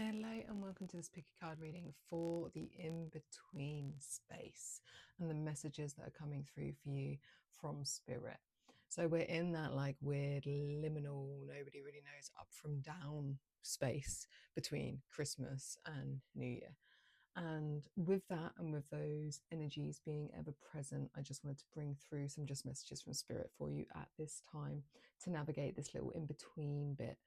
Hello and welcome to this picky card reading for the in-between space and the messages that are coming through for you from Spirit. So we're in that like weird liminal, nobody really knows up from down space between Christmas and New Year. And with that and with those energies being ever present, I just wanted to bring through some just messages from Spirit for you at this time to navigate this little in-between bit.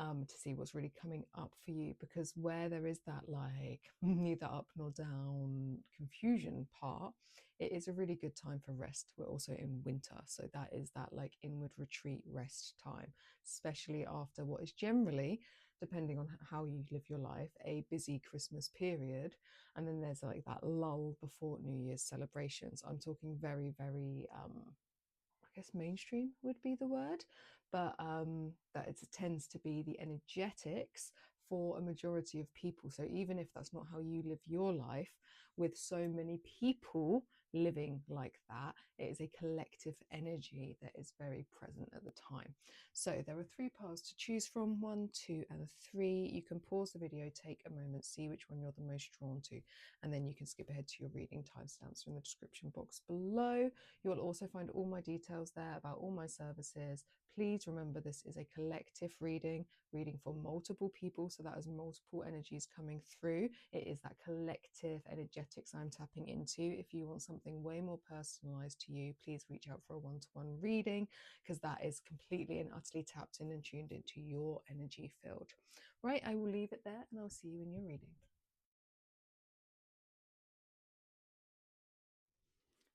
To see what's really coming up for you, because where there is that like neither up nor down confusion part, it is a really good time for rest. We're also in winter, so that is that like inward retreat rest time, especially after what is generally, depending on how you live your life, a busy Christmas period, and then there's like that lull before New Year's celebrations. I'm talking very I guess mainstream would be the word, but that it tends to be the energetics for a majority of people. So even if that's not how you live your life, with so many people living like that, it is a collective energy that is very present at the time. So there are 3 paths to choose from, 1, 2 and 3. You can pause the video, take a moment, see which one you're the most drawn to, and then you can skip ahead to your reading. Timestamps are in the description box below. You will also find all my details there about all my services. Please remember, this is a collective reading for multiple people, so that is multiple energies coming through. It is that collective energetics I'm tapping into. If you want something way more personalized to you, please reach out for a one-to-one reading, because that is completely and utterly tapped in and tuned into your energy field. Right, I will leave it there and I'll see you in your reading.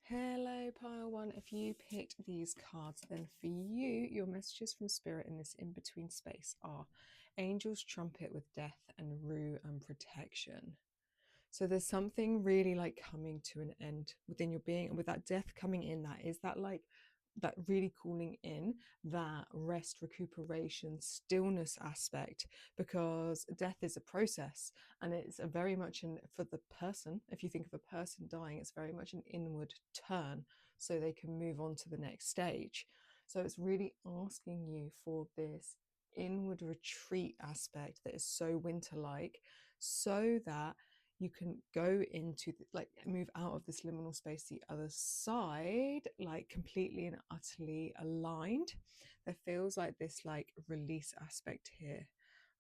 Hello, pile 1. If you picked these cards, then for you, your messages from Spirit in this in-between space are Angel's Trumpet with Death and Rue and Protection. So there's something really like coming to an end within your being, and with that death coming in, that is that like that really calling in that rest, recuperation, stillness aspect, because death is a process, and it's a very much for the person, if you think of a person dying, it's very much an inward turn so they can move on to the next stage. So it's really asking you for this inward retreat aspect that is so winter-like, so that you can go into like move out of this liminal space the other side, like completely and utterly aligned. There feels like this like release aspect here.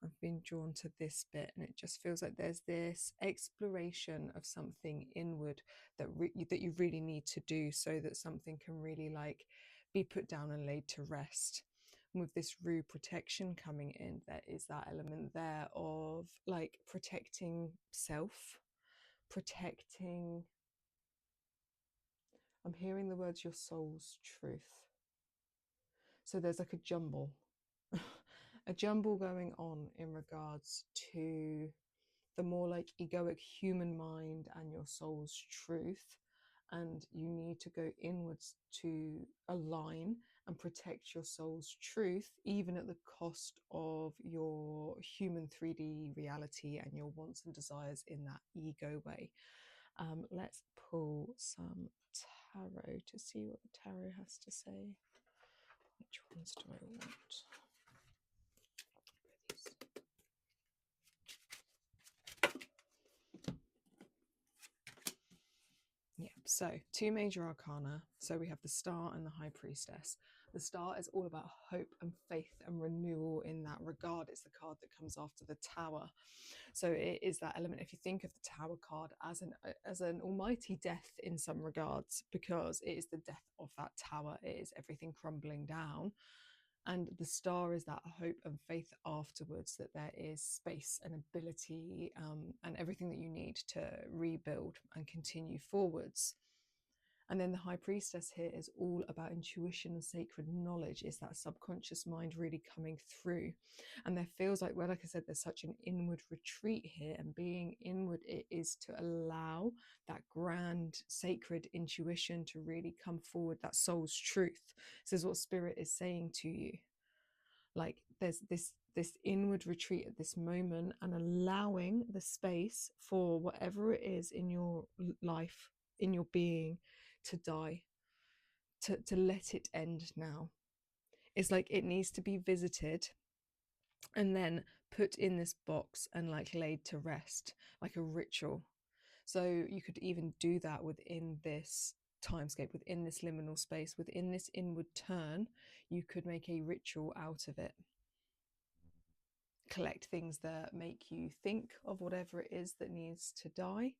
I've been drawn to this bit, and it just feels like there's this exploration of something inward that you really need to do, so that something can really like be put down and laid to rest. With this Rue protection coming in, there is that element there of like protecting self, protecting, I'm hearing the words your soul's truth. So there's like a jumble a jumble going on in regards to the more like egoic human mind and your soul's truth, and you need to go inwards to align and protect your soul's truth, even at the cost of your human 3D reality and your wants and desires in that ego way. Let's pull some tarot to see what the tarot has to say. Which ones do I want? Yeah, so 2 major arcana. So we have the Star and the High Priestess. The Star is all about hope and faith and renewal in that regard. It's the card that comes after the Tower. So it is that element. If you think of the Tower card as an almighty death in some regards, because it is the death of that tower. It is everything crumbling down. And the Star is that hope and faith afterwards, that there is space and ability and everything that you need to rebuild and continue forwards. And then the High Priestess here is all about intuition and sacred knowledge. It's that subconscious mind really coming through. And there feels like, well, like I said, there's such an inward retreat here, and being inward, it is to allow that grand sacred intuition to really come forward, that soul's truth. This is what Spirit is saying to you. Like there's this inward retreat at this moment, and allowing the space for whatever it is in your life, in your being, to die, to let it end now. It's like it needs to be visited and then put in this box and like laid to rest, like a ritual. So you could even do that within this timescape, within this liminal space, within this inward turn. You could make a ritual out of it. Collect things that make you think of whatever it is that needs to die,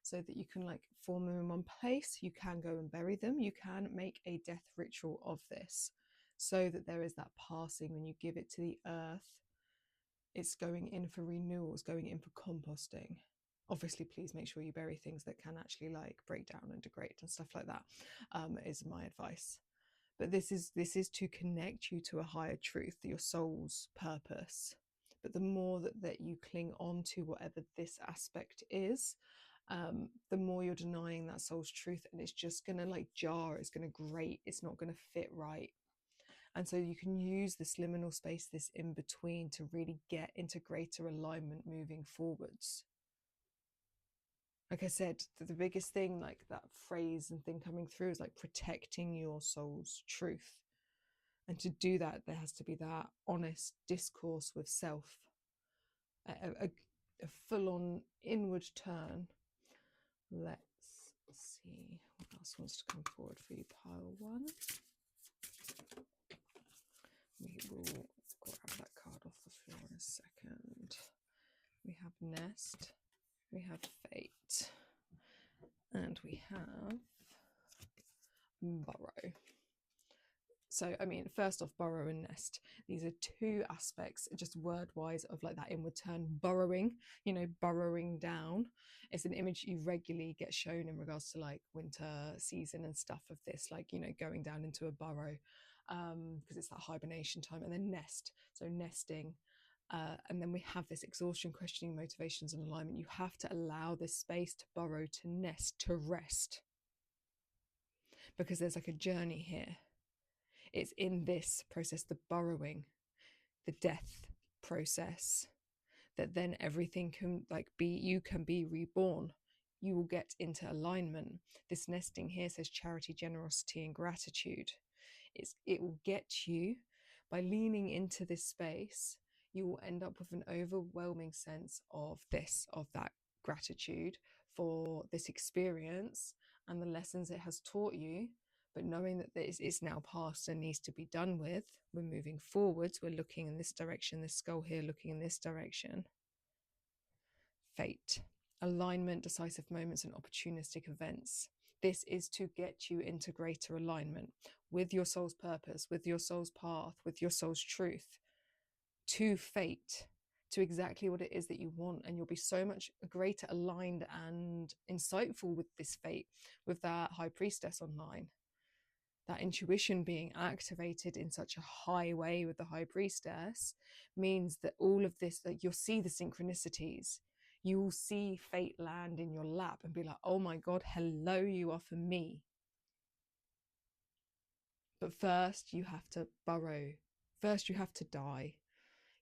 so that you can like form them in one place. You can go and bury them. You can make a death ritual of this, so that there is that passing. When you give it to the earth, it's going in for renewal, it's going in for composting. Obviously, please make sure you bury things that can actually like break down and degrade and stuff like that, is my advice. But this is to connect you to a higher truth, your soul's purpose. But the more that you cling on to whatever this aspect is, the more you're denying that soul's truth, and it's just going to like jar, it's going to grate, it's not going to fit right. And so you can use this liminal space, this in between, to really get into greater alignment moving forwards. Like I said, the biggest thing, like that phrase and thing coming through, is like protecting your soul's truth. And to do that, there has to be that honest discourse with self, a full-on inward turn. Let's see what else wants to come forward for you, pile one. We will grab that card off the floor in a second. We have Nest, we have Fate, and we have Burrow. So, I mean, first off, burrow and nest. These are two aspects, just word-wise, of like that inward turn. Burrowing, you know, burrowing down. It's an image you regularly get shown in regards to like winter season and stuff of this, like, you know, going down into a burrow, because it's that hibernation time. And then nest, so nesting. And then we have this exhaustion, questioning, motivations, and alignment. You have to allow this space to burrow, to nest, to rest, because there's like a journey here. It's in this process, the burrowing, the death process, that then everything can like be, you can be reborn. You will get into alignment. This nesting here says charity, generosity, and gratitude. It will get you, by leaning into this space, you will end up with an overwhelming sense of that gratitude for this experience and the lessons it has taught you. But knowing that this is now past and needs to be done with, we're moving forwards. We're looking in this direction, this skull here looking in this direction. Fate, alignment, decisive moments, and opportunistic events. This is to get you into greater alignment with your soul's purpose, with your soul's path, with your soul's truth, to fate, to exactly what it is that you want. And you'll be so much greater aligned and insightful with this fate, with that high priestess online. That intuition being activated in such a high way with the high priestess means that all of this, like, you'll see the synchronicities. You will see fate land in your lap and be like, oh my God, hello, you are for me. But first you have to burrow. First you have to die.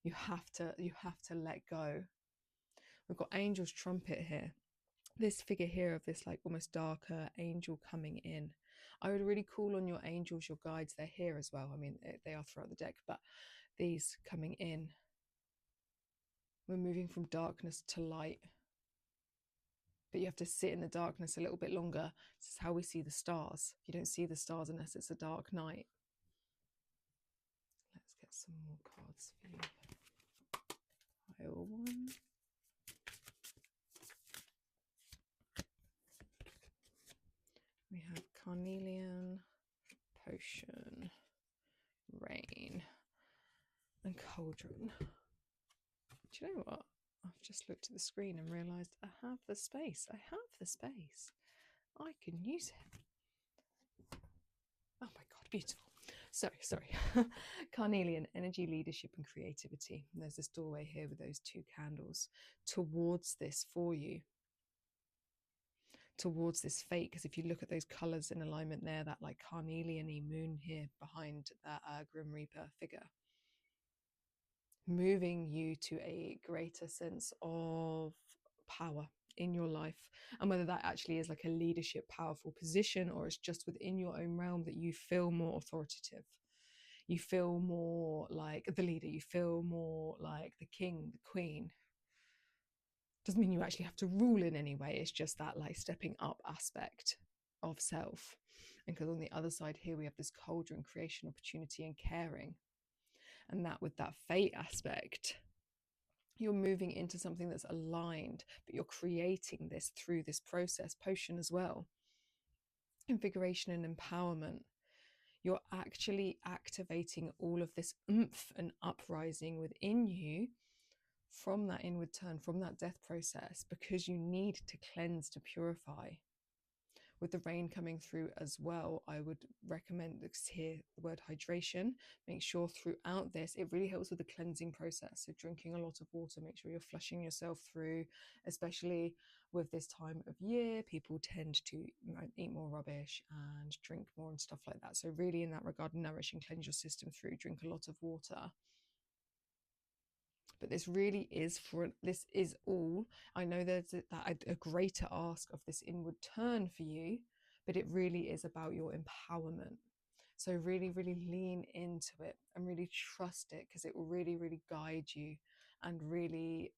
You have to let go. We've got Angel's Trumpet here. This figure here of this like almost darker angel coming in. I would really call on your angels, your guides. They're here as well. I mean, they are throughout the deck, but these coming in. We're moving from darkness to light. But you have to sit in the darkness a little bit longer. This is how we see the stars. You don't see the stars unless it's a dark night. Let's get some more cards for you. Pile one. We have Carnelian, Potion, Rain, and Cauldron. Do you know what? I've just looked at the screen and realised I have the space. I have the space. I can use it. Oh my God, beautiful. Sorry. Carnelian, energy, leadership, and creativity. And there's this doorway here with those two candles towards this for you. Towards this fate, because if you look at those colours in alignment there, that like carnelian-y moon here behind that Grim Reaper figure, moving you to a greater sense of power in your life. And whether that actually is like a leadership, powerful position, or it's just within your own realm that you feel more authoritative. You feel more like the leader. You feel more like the king, the queen. Doesn't mean you actually have to rule in any way. It's just that like stepping up aspect of self. And because on the other side here, we have this cauldron, creation, opportunity, and caring. And that with that fate aspect, you're moving into something that's aligned, but you're creating this through this process, potion as well. Invigoration and empowerment. You're actually activating all of this oomph and uprising within you from that inward turn, from that death process, because you need to cleanse, to purify. With the rain coming through as well, I would recommend here the word hydration. Make sure throughout this, it really helps with the cleansing process. So drinking a lot of water, make sure you're flushing yourself through, especially with this time of year. People tend to eat more rubbish and drink more and stuff like that. So really in that regard, nourish and cleanse your system through, drink a lot of water. But this really is this is all. I know there's a greater ask of this inward turn for you, but it really is about your empowerment. So really, really lean into it and really trust it, because it will really, really guide you and really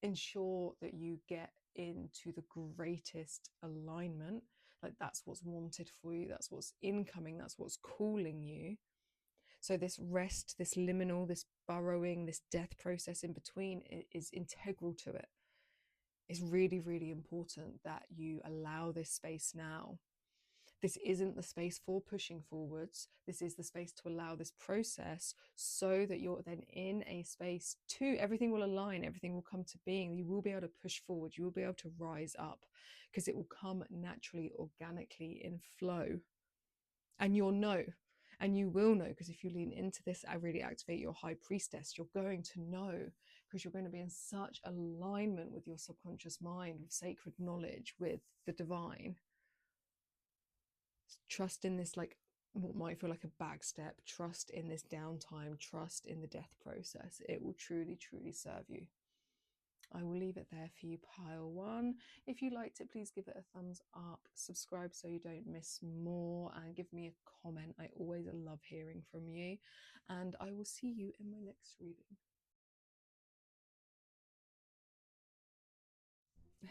ensure that you get into the greatest alignment. Like that's what's wanted for you. That's what's incoming. That's what's calling you. So this rest, this liminal, this burrowing, this death process in between is integral to it. It's really, really important that you allow this space now. This isn't the space for pushing forwards. This is the space to allow this process so that you're then in a space to, everything will align, everything will come to being. You will be able to push forward. You will be able to rise up, because it will come naturally, organically in flow. And you'll know. And you will know, because if you lean into this, I really activate your high priestess, you're going to know, because you're going to be in such alignment with your subconscious mind, with sacred knowledge, with the divine. Trust in this, like what might feel like a back step, trust in this downtime, trust in the death process. It will truly, truly serve you. I will leave it there for you, pile one. If you liked it, please give it a thumbs up, subscribe so you don't miss more, and give me a comment. I always love hearing from you, and I will see you in my next reading.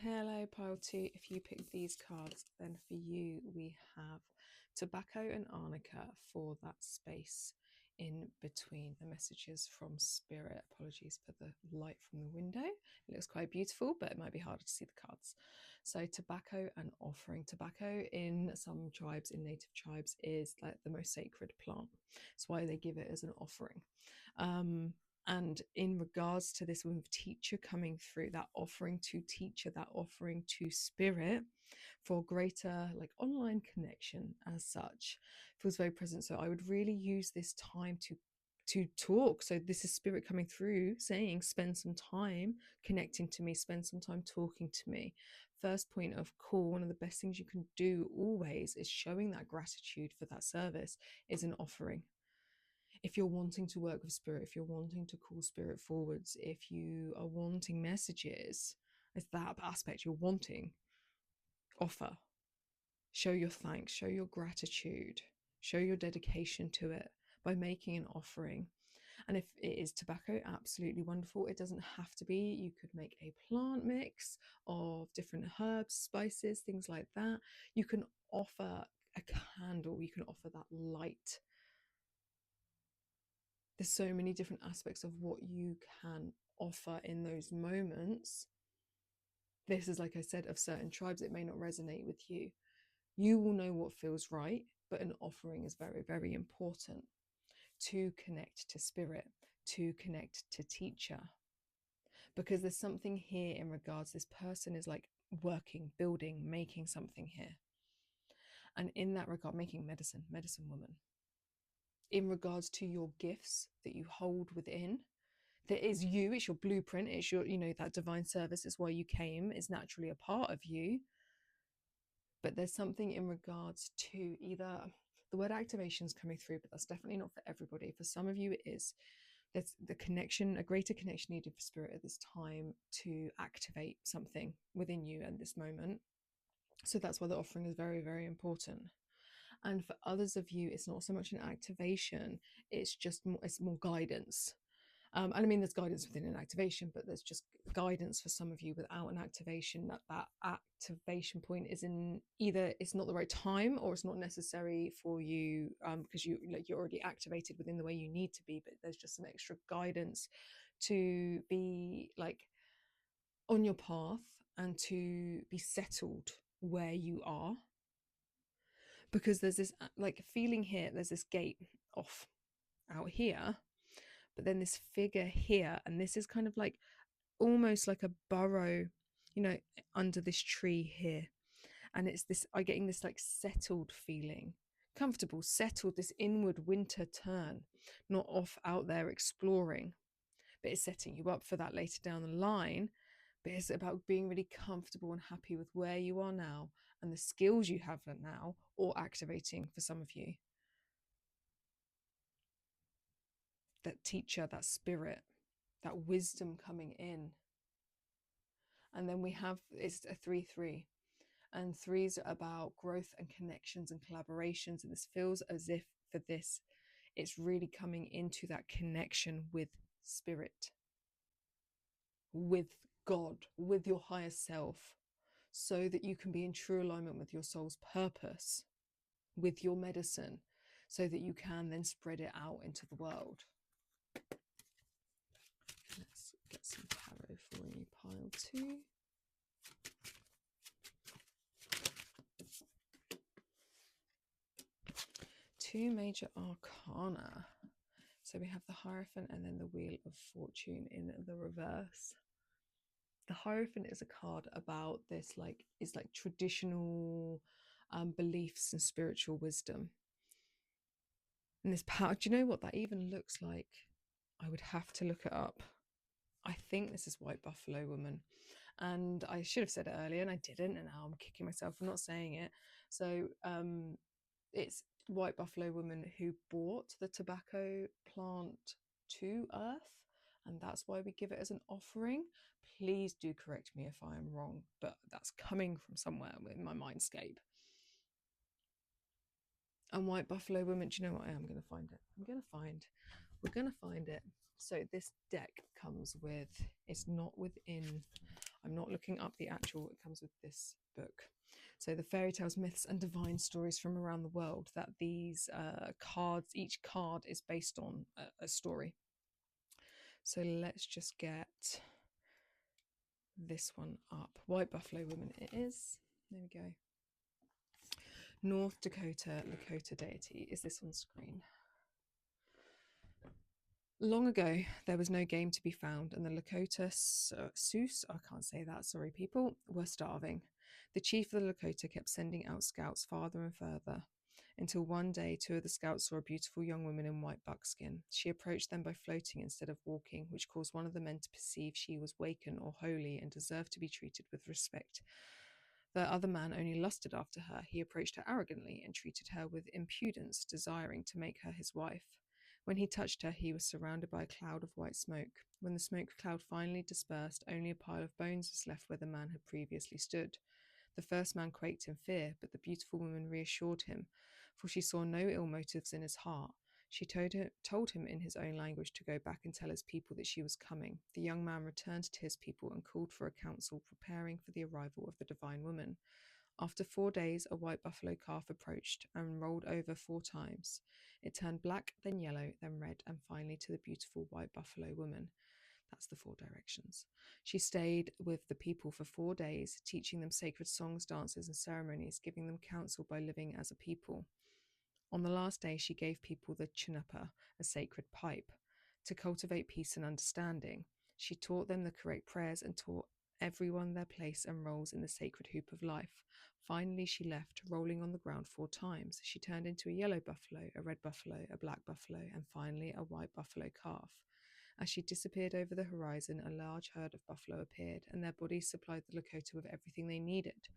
Hello, pile two. If you pick these cards, then for you we have tobacco and arnica for that space in between. The messages from spirit. Apologies for the light from the window. It looks quite beautiful, but it might be harder to see the cards. So tobacco and offering. Tobacco in some tribes, in native tribes, is like the most sacred plant. That's why they give it as an offering. And in regards to this with teacher coming through, that offering to teacher, that offering to spirit for greater like online connection as such, feels very present. So I would really use this time to talk. So this is spirit coming through saying, spend some time connecting to me, spend some time talking to me. First point of call, one of the best things you can do always is showing that gratitude for that service is an offering. If you're wanting to work with spirit, if you're wanting to call spirit forwards, if you are wanting messages, it's that aspect you're wanting. Offer. Show your thanks, show your gratitude, show your dedication to it by making an offering. And if it is tobacco, absolutely wonderful. It doesn't have to be. You could make a plant mix of different herbs, spices, things like that. You can offer a candle. You can offer that light. There's so many different aspects of what you can offer in those moments. This is, like I said, of certain tribes, it may not resonate with you. You will know what feels right, but an offering is very, very important to connect to spirit, to connect to teacher. Because there's something here in regards, this person is like working, building, making something here. And in that regard, making medicine woman. In regards to your gifts that you hold within, there is you, it's your blueprint, it's your, that divine service is why you came, is naturally a part of you. But there's something in regards to either the word activation is coming through, but that's definitely not for everybody. For some of you, it is. There's the connection, a greater connection needed for spirit at this time to activate something within you at this moment. So that's why the offering is very, very important. And for others of you, it's not so much an activation, it's just more, it's more guidance. And I mean, there's guidance within an activation, but there's just guidance for some of you without an activation. That activation point is in either it's not the right time or it's not necessary for you, because you're already activated within the way you need to be. But there's just some extra guidance to be like on your path and to be settled where you are, because there's this like feeling here. There's this gate off out here, but then this figure here, and this is kind of like almost like a burrow, under this tree here. And it's this, I'm getting this like settled feeling, comfortable, settled, this inward winter turn, not off out there exploring, but it's setting you up for that later down the line. But it's about being really comfortable and happy with where you are now and the skills you have now, or activating for some of you. That teacher, that spirit, that wisdom coming in. And then we have, it's a 3-3. And 3s are about growth and connections and collaborations. And this feels as if for this, it's really coming into that connection with spirit, with God, with your higher self, so that you can be in true alignment with your soul's purpose, with your medicine, so that you can then spread it out into the world. Let's get some tarot for you, pile 2. Two major arcana. So we have the Hierophant and then the Wheel of Fortune in the reverse. The Hierophant is a card about this, like, is like traditional beliefs and spiritual wisdom. And this power, do you know what that even looks like? I would have to look it up. I think this is White Buffalo Woman. And I should have said it earlier and I didn't, and now I'm kicking myself for not saying it. So it's White Buffalo Woman who brought the tobacco plant to Earth, and that's why we give it as an offering. Please do correct me if I am wrong, but that's coming from somewhere in my mindscape. And White Buffalo Woman, do you know what? I'm going to find it. We're going to find it. So this deck comes with, it's not within, I'm not looking up the actual, it comes with this book. So the fairy tales, myths and divine stories from around the world, that these cards, each card is based on a story. So let's just get this one up. White Buffalo Woman it is. There we go. North Dakota Lakota deity is this on screen. Long ago, there was no game to be found, and the Lakota Sioux, I can't say that, sorry people, were starving. The chief of the Lakota kept sending out scouts farther and further, until one day 2 of the scouts saw a beautiful young woman in white buckskin. She approached them by floating instead of walking, which caused one of the men to perceive she was waken or holy and deserved to be treated with respect. The other man only lusted after her. He approached her arrogantly and treated her with impudence, desiring to make her his wife. When he touched her, he was surrounded by a cloud of white smoke. When the smoke cloud finally dispersed, only a pile of bones was left where the man had previously stood. The first man quaked in fear, but the beautiful woman reassured him, for she saw no ill motives in his heart. She told him in his own language to go back and tell his people that she was coming. The young man returned to his people and called for a council, preparing for the arrival of the divine woman. After 4 days, a white buffalo calf approached and rolled over 4 times. It turned black, then yellow, then red, and finally to the beautiful white buffalo woman. That's the 4 directions. She stayed with the people for 4 days, teaching them sacred songs, dances, and ceremonies, giving them counsel by living as a people. On the last day, she gave people the chinapa, a sacred pipe, to cultivate peace and understanding. She taught them the correct prayers and taught everyone their place and roles in the sacred hoop of life. Finally, she left, rolling on the ground 4 times. She turned into a yellow buffalo, a red buffalo, a black buffalo, and finally a white buffalo calf. As she disappeared over the horizon, a large herd of buffalo appeared, and their bodies supplied the Lakota with everything they needed.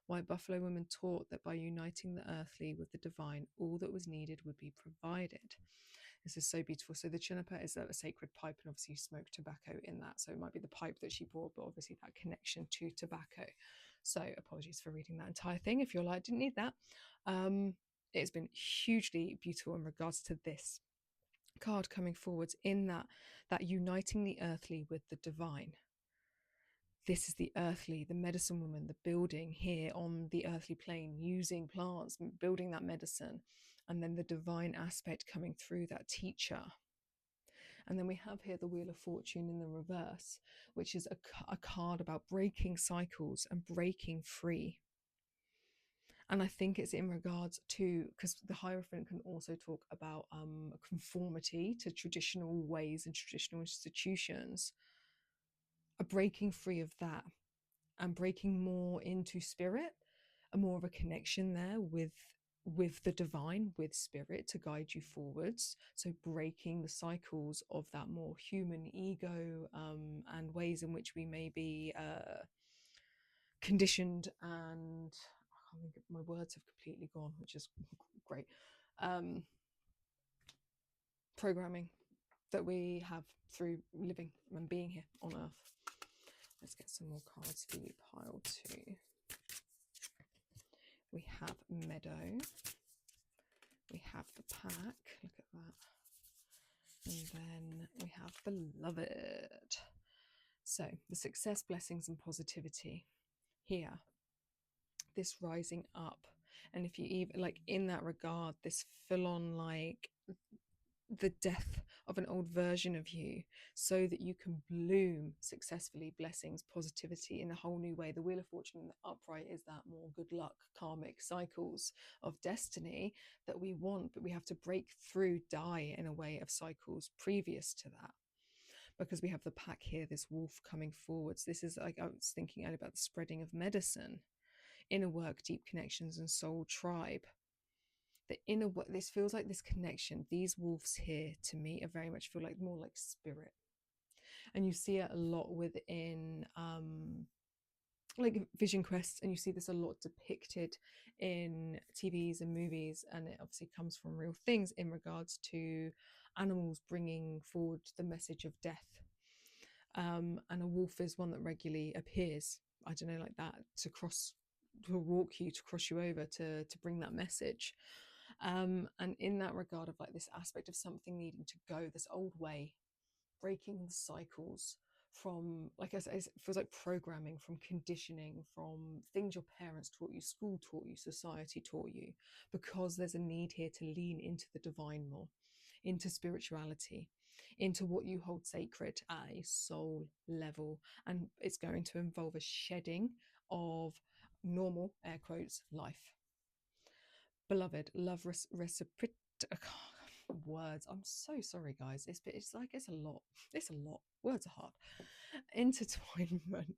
White Buffalo Woman taught that by uniting the earthly with the divine, all that was needed would be provided. This is so beautiful. So the chinapa is a sacred pipe, and obviously you smoke tobacco in that. So it might be the pipe that she brought, but obviously that connection to tobacco. So apologies for reading that entire thing. If you're like, didn't need that. it's been hugely beautiful in regards to this card coming forwards, in that uniting the earthly with the divine. This is the earthly, the medicine woman, the building here on the earthly plane, using plants, building that medicine, and then the divine aspect coming through, that teacher. And then we have here the Wheel of Fortune in the reverse, which is a card about breaking cycles and breaking free. And I think it's in regards to, because the Hierophant can also talk about conformity to traditional ways and traditional institutions, a breaking free of that and breaking more into spirit, a more of a connection there with the divine, with spirit to guide you forwards. So breaking the cycles of that more human ego and ways in which we may be conditioned, and I can't think, my words have completely gone, which is great. Programming that we have through living and being here on earth. Let's get some more cards for you, pile 2. We have Meadow. We have the Pack. Look at that. And then we have Beloved. So the success, blessings, and positivity here. This rising up. And if you even, like, in that regard, this full-on, like, the death of an old version of you, so that you can bloom successfully, blessings, positivity in a whole new way. The Wheel of Fortune in the upright is that more good luck, karmic cycles of destiny that we want, but we have to break through, die in a way of cycles previous to that, because we have the Pack here, this wolf coming forwards. This is, like I was thinking earlier about the spreading of medicine, inner work, deep connections, and soul tribe. The inner work, this feels like this connection. These wolves here to me are very much feel like more like spirit, and you see it a lot within like vision quests, and you see this a lot depicted in TVs and movies, and it obviously comes from real things in regards to animals bringing forward the message of death. And a wolf is one that regularly appears, I don't know, like that, to walk you, to cross you over, to bring that message. And in that regard of like this aspect of something needing to go, this old way, breaking the cycles from, like I said, it feels like programming, from conditioning, from things your parents taught you, school taught you, society taught you, because there's a need here to lean into the divine more, into spirituality, into what you hold sacred at a soul level. And it's going to involve a shedding of normal, air quotes, life. Beloved, love, reciprocity. Words. I'm so sorry, guys. It's like it's a lot. It's a lot. Words are hard. Intertwinement.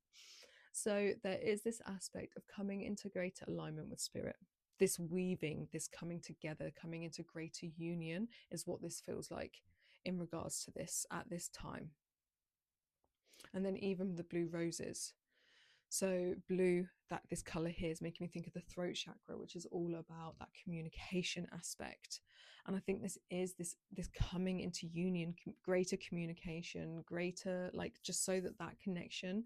So there is this aspect of coming into greater alignment with spirit. This weaving, this coming together, coming into greater union is what this feels like in regards to this at this time. And then even the blue roses. So blue, that this color here is making me think of the throat chakra, which is all about that communication aspect. And I think this is this coming into union, greater communication, greater, like, just so that that connection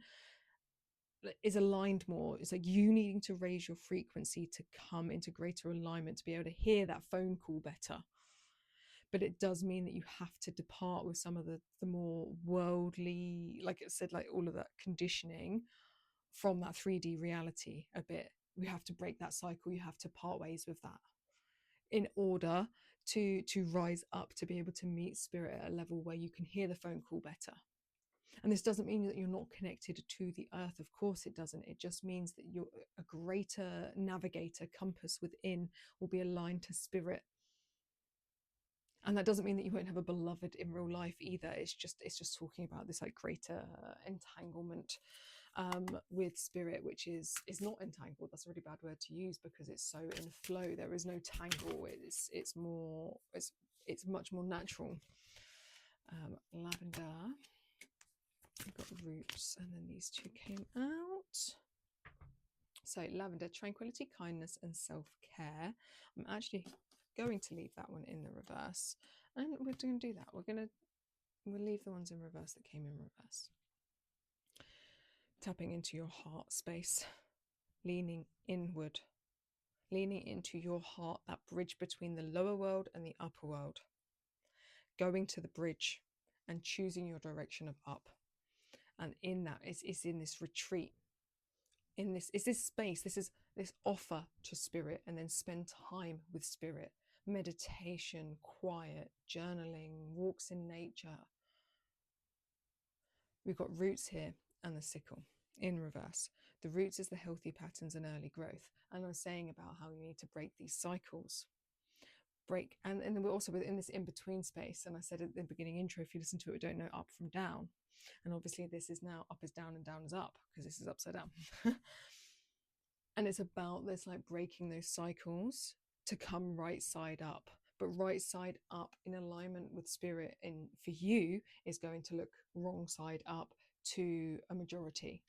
is aligned more. It's like you needing to raise your frequency to come into greater alignment, to be able to hear that phone call better. But it does mean that you have to depart with some of the more worldly, like I said, like all of that conditioning from that 3D reality a bit. We have to break that cycle. You have to part ways with that in order to rise up, to be able to meet spirit at a level where you can hear the phone call better. And this doesn't mean that you're not connected to the earth. Of course it doesn't. It just means that you're a greater navigator, compass within will be aligned to spirit. And that doesn't mean that you won't have a beloved in real life either. It's just talking about this like greater entanglement with spirit, which is not entangled. That's a really bad word to use because it's so in flow. There is no tangle. It's much more natural. Lavender. We've got roots, and then these two came out. So lavender, tranquility, kindness, and self-care. I'm actually going to leave that one in the reverse, and we're going to do that. We'll leave the ones in reverse that came in reverse. Tapping into your heart space, leaning inward, leaning into your heart, that bridge between the lower world and the upper world, going to the bridge and choosing your direction of up. And in that, it's in this retreat, in this is this space, this is this offer to spirit, and then spend time with spirit, meditation, quiet, journaling, walks in nature. We've got roots here and the sickle in reverse. The roots is the healthy patterns and early growth. And I was saying about how you need to break these cycles. And then we're also within this in-between space. And I said at the beginning intro, if you listen to it, we don't know up from down. And obviously this is now up is down and down is up, because this is upside down. And it's about this, like, breaking those cycles to come right side up. But right side up in alignment with spirit, in for you, is going to look wrong side up to a majority.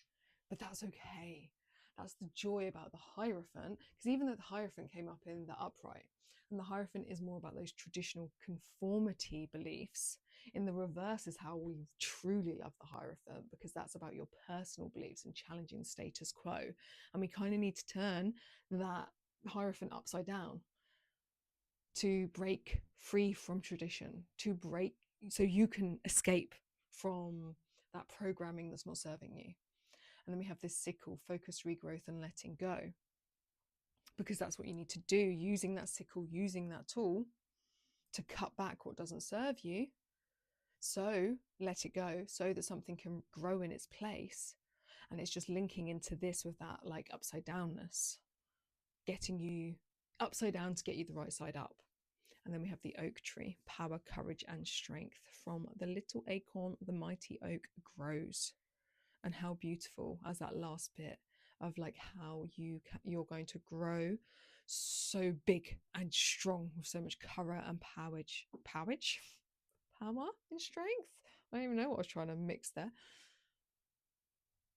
But that's okay. That's the joy about the Hierophant, because even though the Hierophant came up in the upright, and the Hierophant is more about those traditional conformity beliefs, in the reverse is how we truly love the Hierophant, because that's about your personal beliefs and challenging the status quo. And we kind of need to turn that Hierophant upside down to break free from tradition, to break so you can escape from that programming that's not serving you. And then we have this sickle, focused regrowth and letting go, because that's what you need to do, using that sickle, using that tool to cut back what doesn't serve you. So let it go so that something can grow in its place. And it's just linking into this with that, like, upside downness, getting you upside down to get you the right side up. And then we have the oak tree, power, courage and strength. From the little acorn, the mighty oak grows. And how beautiful, as that last bit of, like, how you're going to grow so big and strong with so much courage and power and strength. I don't even know what I was trying to mix there.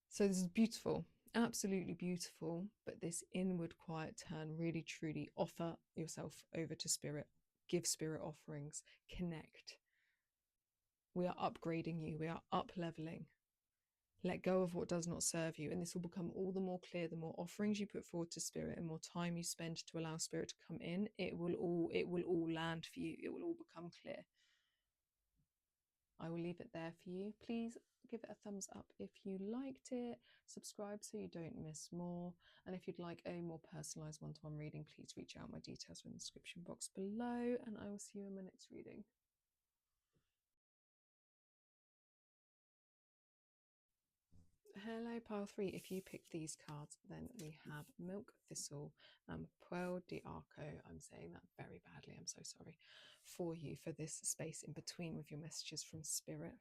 So this is beautiful, absolutely beautiful. But this inward quiet turn, really truly offer yourself over to spirit, give spirit offerings, connect. We are upgrading you, we are up leveling. Let go of what does not serve you. And this will become all the more clear the more offerings you put forward to spirit and more time you spend to allow spirit to come in. It will all land for you. It will all become clear. I will leave it there for you. Please give it a thumbs up if you liked it. Subscribe so you don't miss more. And if you'd like a more personalized one-to-one reading, please reach out. My details are in the description box below, and I will see you in my next reading. Hello, pile 3. If you pick these cards, then we have Milk Thistle and Puel de Arco. I'm saying that very badly, I'm so sorry, for you, for this space in between with your messages from spirit.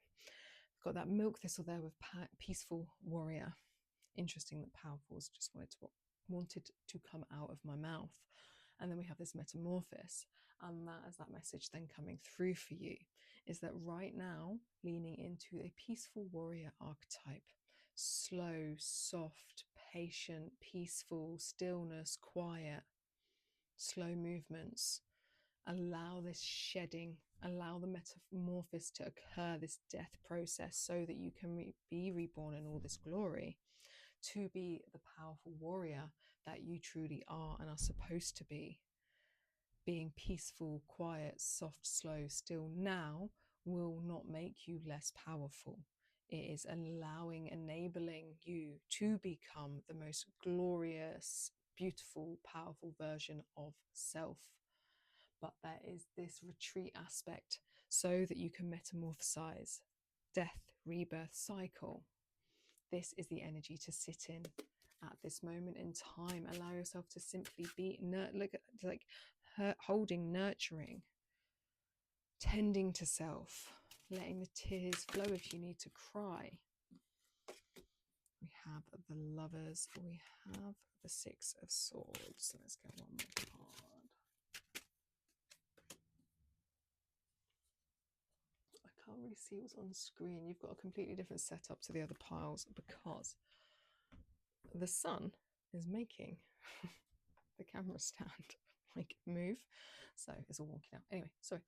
Got that Milk Thistle there with Peaceful Warrior. Interesting that powerful's just wanted to come out of my mouth. And then we have this Metamorphosis, and that, as that message then coming through for you, is that right now, leaning into a peaceful warrior archetype. Slow, soft, patient, peaceful, stillness, quiet, slow movements. Allow this shedding, allow the metamorphosis to occur, this death process, so that you can be reborn in all this glory, to be the powerful warrior that you truly are and are supposed to be. Being peaceful, quiet, soft, slow, still now will not make you less powerful. It is enabling you to become the most glorious, beautiful, powerful version of self. But there is this retreat aspect so that you can metamorphosize. Death, rebirth, cycle. This is the energy to sit in at this moment in time. Allow yourself to simply be, holding, nurturing, tending to self. Letting the tears flow if you need to cry. We have the Lovers. We have the Six of Swords. Let's get one more card. I can't really see what's on the screen. You've got a completely different setup to the other piles, because the sun is making the camera stand like move. So it's all wonky now. Anyway, sorry.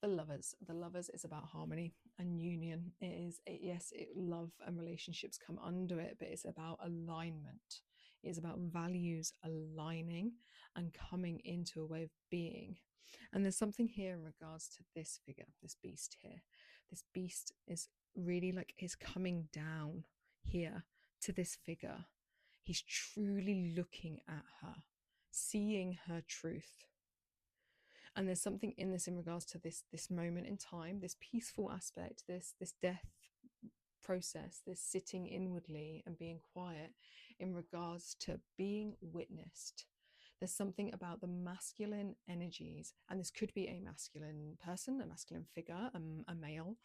The Lovers is about harmony and union. It is, yes, love and relationships come under it, but it's about alignment. It's about values aligning and coming into a way of being. And there's something here in regards to this figure, this beast here. This beast is really like, is coming down here to this figure. He's truly looking at her, seeing her truth. And there's something in this in regards to this moment in time, this peaceful aspect, this death process, this sitting inwardly and being quiet in regards to being witnessed. There's something about the masculine energies, and this could be a masculine person, a masculine figure, a male,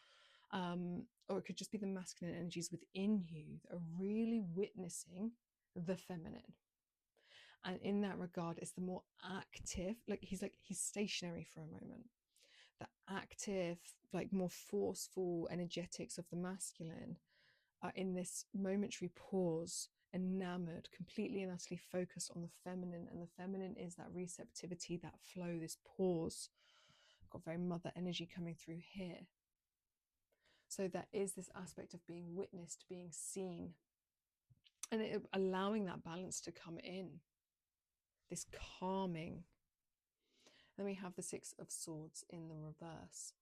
or it could just be the masculine energies within you that are really witnessing the feminine. And in that regard, it's the more active, like he's stationary for a moment. The active, like more forceful energetics of the masculine are in this momentary pause, enamored, completely and utterly focused on the feminine. And the feminine is that receptivity, that flow, this pause. I've got very mother energy coming through here. So there is this aspect of being witnessed, being seen, and allowing that balance to come in, this calming. Then we have the Six of Swords in the reverse.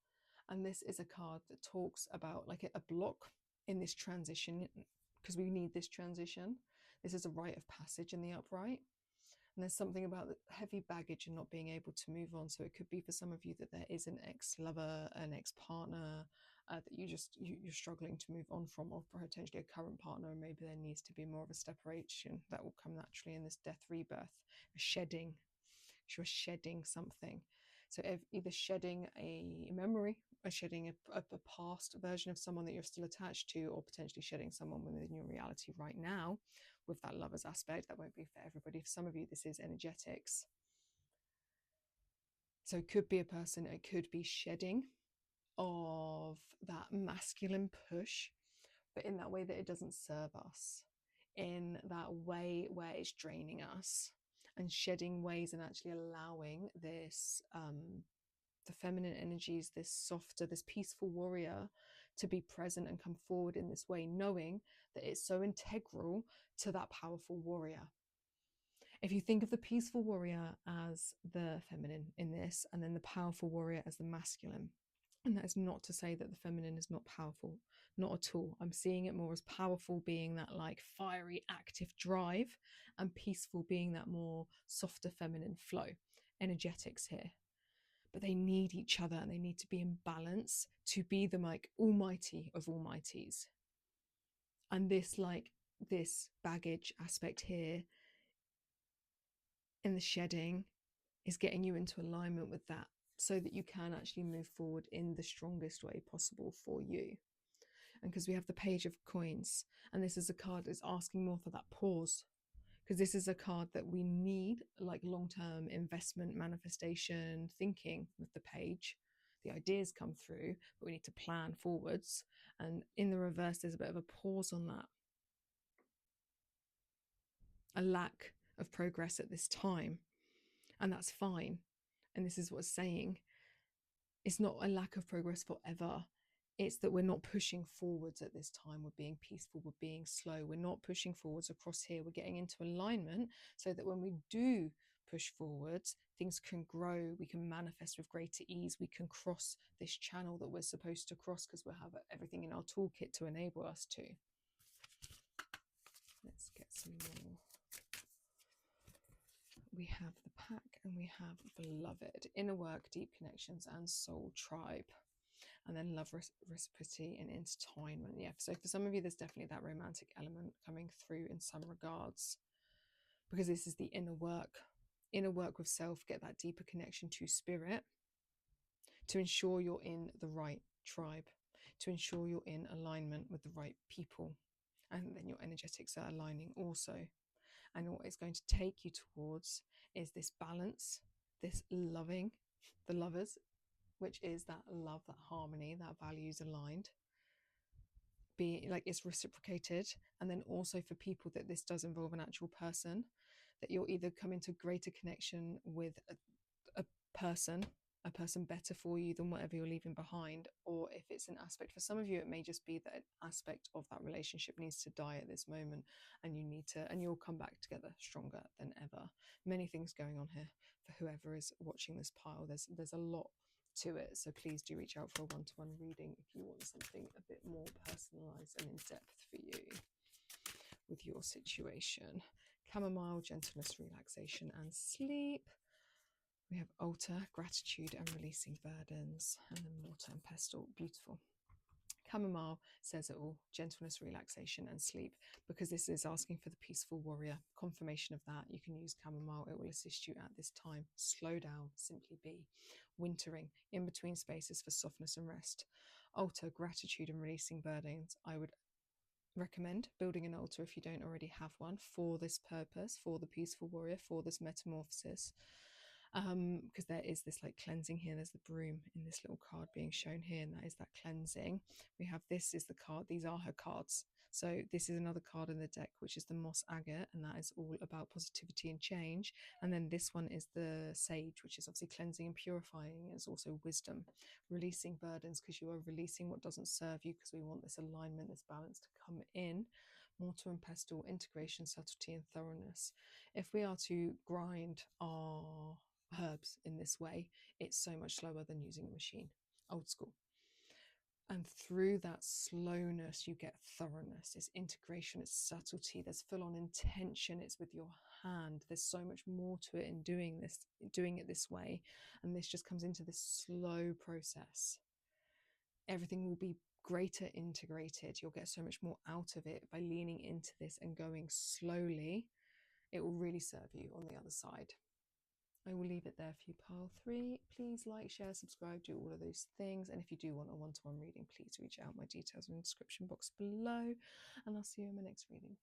And this is a card that talks about like a block in this transition, because we need this transition. This is a rite of passage in the upright. And there's something about the heavy baggage and not being able to move on. So it could be for some of you that there is an ex-lover, an ex-partner that you're struggling to move on from, or potentially a current partner, and maybe there needs to be more of a separation that will come naturally in this death rebirth, a shedding. You're shedding something. So either shedding a memory, or shedding a past version of someone that you're still attached to, or potentially shedding someone within your reality right now with that lover's aspect. That won't be for everybody. For some of you, this is energetics. So it could be a person, it could be shedding of that masculine push, but in that way that it doesn't serve us, in that way where it's draining us, and shedding ways and actually allowing this the feminine energies, this softer, this peaceful warrior, to be present and come forward in this way, knowing that it's so integral to that powerful warrior. If you think of the peaceful warrior as the feminine in this, and then the powerful warrior as the masculine, and that is not to say that the feminine is not powerful, not at all. I'm seeing it more as powerful being that like fiery, active drive, and peaceful being that more softer feminine flow, energetics here. But they need each other, and they need to be in balance to be the like almighty of almighties. And this baggage aspect here in the shedding is getting you into alignment with that, so that you can actually move forward in the strongest way possible for you. And because we have the Page of Coins, and this is a card that's asking more for that pause, because this is a card that we need, like long-term investment, manifestation, thinking with the page. The ideas come through, but we need to plan forwards. And in the reverse, there's a bit of a pause on that. A lack of progress at this time. And that's fine. And this is what's saying. It's not a lack of progress forever. It's that we're not pushing forwards at this time. We're being peaceful. We're being slow. We're not pushing forwards across here. We're getting into alignment so that when we do push forwards, things can grow. We can manifest with greater ease. We can cross this channel that we're supposed to cross, because we'll have everything in our toolkit to enable us to. Let's get some more. We have the Pack, and we have Beloved, Inner Work, Deep Connections, and Soul Tribe. And then Love, Reciprocity, and Entitlement. Yeah, so for some of you, there's definitely that romantic element coming through in some regards, because this is the inner work with self, get that deeper connection to spirit, to ensure you're in the right tribe, to ensure you're in alignment with the right people, and then your energetics are aligning also. And what it's going to take you towards is this balance, this loving, the lovers, which is that love, that harmony, that values aligned, be like it's reciprocated. And then also for people that this does involve an actual person, that you'll either come into greater connection with a person, a person better for you than whatever you're leaving behind, or if it's an aspect for some of you, it may just be that an aspect of that relationship needs to die at this moment, and you need to, and you'll come back together stronger than ever. Many things going on here for whoever is watching this pile. There's a lot to it, so please do reach out for a one-to-one reading if you want something a bit more personalized and in depth for you with your situation. Chamomile, gentleness, relaxation, and sleep. We have altar, gratitude, and releasing burdens, and then water and pestle. Beautiful. Chamomile says it all: gentleness, relaxation, and sleep, because this is asking for the peaceful warrior. Confirmation of that. You can use chamomile, it will assist you at this time. Slow down, simply be. Wintering, in between spaces for softness and rest. Altar, gratitude, and releasing burdens. I would recommend building an altar if you don't already have one for this purpose, for the peaceful warrior, for this metamorphosis. Because there is this like cleansing here. There's the broom in this little card being shown here, and that is that cleansing. We have, this is the card, these are her cards. So this is another card in the deck, which is the moss agate, and that is all about positivity and change. And then this one is the sage, which is obviously cleansing and purifying. It's also wisdom, releasing burdens, because you are releasing what doesn't serve you, because we want this alignment, this balance to come in. Mortar and pestle, integration, subtlety, and thoroughness. If we are to grind our herbs in this way, it's so much slower than using a machine, old school. And through that slowness you get thoroughness. It's integration, it's subtlety, there's full-on intention, it's with your hand. There's so much more to it in doing it this way, and this just comes into this slow process. Everything will be greater integrated. You'll get so much more out of it by leaning into this and going slowly. It will really serve you on the other side. I will leave it there for you, pile 3. Please like, share, subscribe, do all of those things. And if you do want a one-to-one reading, please reach out. My details are in the description box below. And I'll see you in my next reading.